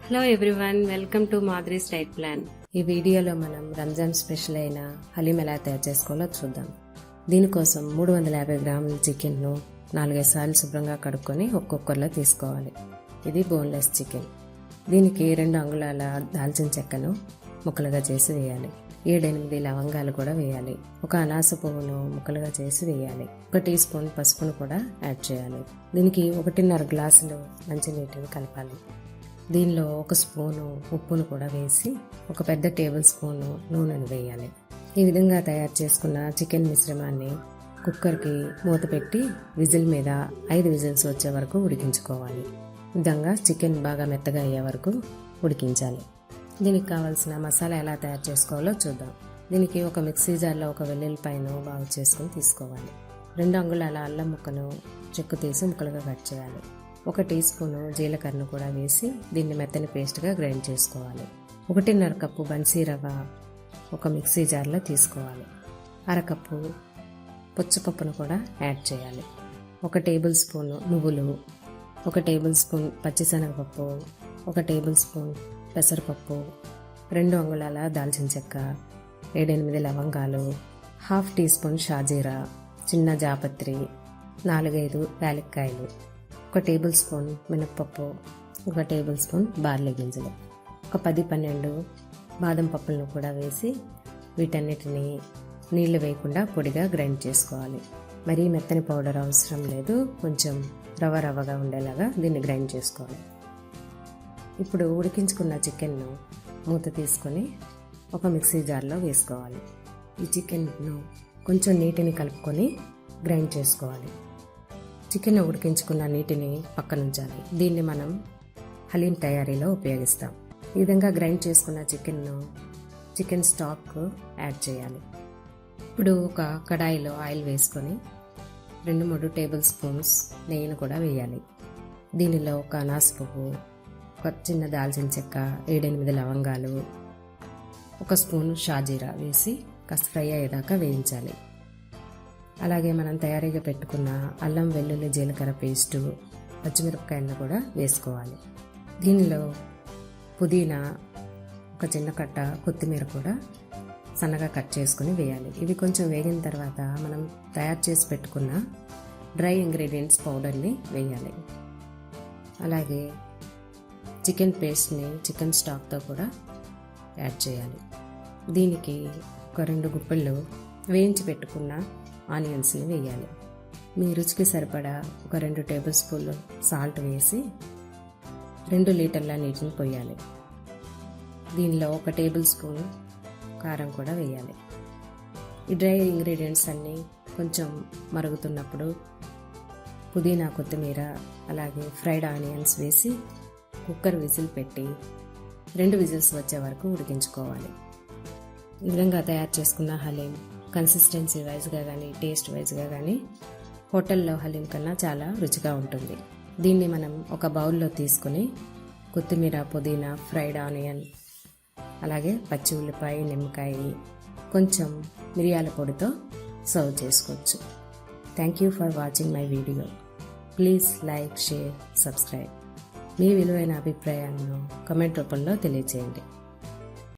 Hello everyone, welcome to Madhuri's diet plan. ఈ వీడియోలో మనం రంజాన్ స్పెషల్ అయిన హలీం ఎలా తయారు చేసుకోవాలో చూద్దాం. దీనికోసం 350 గ్రాముల చికెన్ను 4-5 సార్లు శుభ్రంగా కడుక్కొని ఒక్కొక్కరిలో తీసుకోవాలి. ఇది బోన్లెస్ చికెన్. దీనికి 2 అంగుళాల దాల్చిన చెక్కను ముక్కలుగా చేసి వేయాలి. 7-8 లవంగాలు కూడా వేయాలి. ఒక అనాస పువ్వును ముక్కలుగా చేసి వేయాలి. 1 టీ స్పూన్ పసుపును కూడా యాడ్ చేయాలి. దీనికి 1.5 గ్లాసులు మంచినీటిని కలపాలి. దీనిలో 1 స్పూను ఉప్పును కూడా వేసి ఒక పెద్ద టేబుల్ స్పూను నూనెను వేయాలి. ఈ విధంగా తయారు చేసుకున్న చికెన్ మిశ్రమాన్ని కుక్కర్కి మూత పెట్టి విజిల్ మీద 5 విజిల్స్ వచ్చే వరకు ఉడికించుకోవాలి. ఈ విధంగా చికెన్ బాగా మెత్తగా అయ్యే వరకు ఉడికించాలి. దీనికి కావాల్సిన మసాలా ఎలా తయారు చేసుకోవాలో చూద్దాం. దీనికి ఒక మిక్సీ జార్లో ఒక వెల్లుల్లిపాయను బాగు చేసుకుని తీసుకోవాలి. 2 అంగుళాల అల్లం ముక్కను చెక్కు తీసి ముక్కలుగా కట్ చేయాలి. 1 టీ స్పూను జీలకర్రను కూడా వేసి దీన్ని మెత్తని పేస్ట్గా గ్రైండ్ చేసుకోవాలి. 1.5 కప్పు బన్సీ రవ్వ ఒక మిక్సీ జార్లో తీసుకోవాలి. 1/2 కప్పు పుచ్చపప్పును కూడా యాడ్ చేయాలి. 1 టేబుల్ స్పూన్ నువ్వులు, 1 టేబుల్ స్పూన్ పచ్చిశనగపప్పు, 1 టేబుల్ స్పూన్ పెసరపప్పు, 2 అంగుళాల దాల్చిన చెక్క, 7-8 లవంగాలు, 1/2 టీ స్పూన్ షాజీరా, చిన్న జాపత్రి, 4-5 యాలక్కాయలు, 1 టేబుల్ స్పూన్ మినప్పప్పు, 1 టేబుల్ స్పూన్ బార్లీ గింజలు, ఒక 10-12 బాదం పప్పులను కూడా వేసి వీటన్నిటిని నీళ్లు వేయకుండా పొడిగా గ్రైండ్ చేసుకోవాలి. మరీ మెత్తని పౌడర్ అవసరం లేదు, కొంచెం రవ్వగా ఉండేలాగా దీన్ని గ్రైండ్ చేసుకోవాలి. ఇప్పుడు ఉడికించుకున్న చికెన్ను మూత తీసుకొని ఒక మిక్సీ జార్లో వేసుకోవాలి. ఈ చికెన్ను కొంచెం నీటిని కలుపుకొని గ్రైండ్ చేసుకోవాలి. చికెన్ ఉడికించుకున్న నీటిని పక్కనుంచాలి. దీన్ని మనం హలీం తయారీలో ఉపయోగిస్తాం. ఈ విధంగా గ్రైండ్ చేసుకున్న చికెన్ స్టాక్ యాడ్ చేయాలి. ఇప్పుడు ఒక కడాయిలో ఆయిల్ వేసుకొని 2-3 టేబుల్ స్పూన్స్ నెయ్యిని కూడా వేయాలి. దీనిలో ఒక అనాస పువ్వు, ఒక చిన్న దాల్చిన చెక్క, 7-8 లవంగాలు, 1 స్పూన్ షాజీరా వేసి కాస్త ఫ్రై అయ్యేదాకా వేయించాలి. అలాగే మనం తయారీగా పెట్టుకున్న అల్లం వెల్లుల్లి జీలకర్ర పేస్టు, పచ్చిమిరపకాయలను కూడా వేసుకోవాలి. దీనిలో పుదీనా, ఒక చిన్న కట్ట కొత్తిమీర కూడా సన్నగా కట్ చేసుకుని వేయాలి. ఇవి కొంచెం వేగిన తర్వాత మనం తయారు చేసి పెట్టుకున్న డ్రై ఇంగ్రీడియంట్స్ పౌడర్ని వేయాలి. అలాగే చికెన్ పేస్ట్ని చికెన్ స్టాక్తో కూడా యాడ్ చేయాలి. దీనికి ఒక 2 గుప్పెళ్ళు వేయించి పెట్టుకున్న ఆనియన్స్ని వేయాలి. మీ రుచికి సరిపడా ఒక 2 టేబుల్ స్పూన్లు సాల్ట్ వేసి 2 లీటర్ల నీటిని పోయాలి. దీనిలో 1 టేబుల్ స్పూన్ కారం కూడా వేయాలి. ఈ డ్రై ఇంగ్రీడియంట్స్ అన్నీ కొంచెం మరుగుతున్నప్పుడు పుదీనా, కొత్తిమీర, అలాగే ఫ్రైడ్ ఆనియన్స్ వేసి కుక్కర్ విజిల్ పెట్టి 2 విజిల్స్ వచ్చే వరకు ఉడికించుకోవాలి. ఈ విధంగా తయారు చేసుకున్న హలీం కన్సిస్టెన్సీ వైజ్గా కానీ టేస్ట్ వైజ్గా కానీ హోటల్లో హలీం కన్నా చాలా రుచిగా ఉంటుంది. దీన్ని మనం ఒక బౌల్లో తీసుకుని కొత్తిమీర, పుదీనా, ఫ్రైడ్ ఆనియన్, అలాగే పచ్చి ఉల్లిపాయ, నిమ్మకాయ, కొంచెం మిరియాల పొడితో సర్వ్ చేసుకోవచ్చు. Thank you for watching my video. Please like, share, subscribe. మీ విలువైన అభిప్రాయాలను కామెంట్ రూపంలో తెలియజేయండి.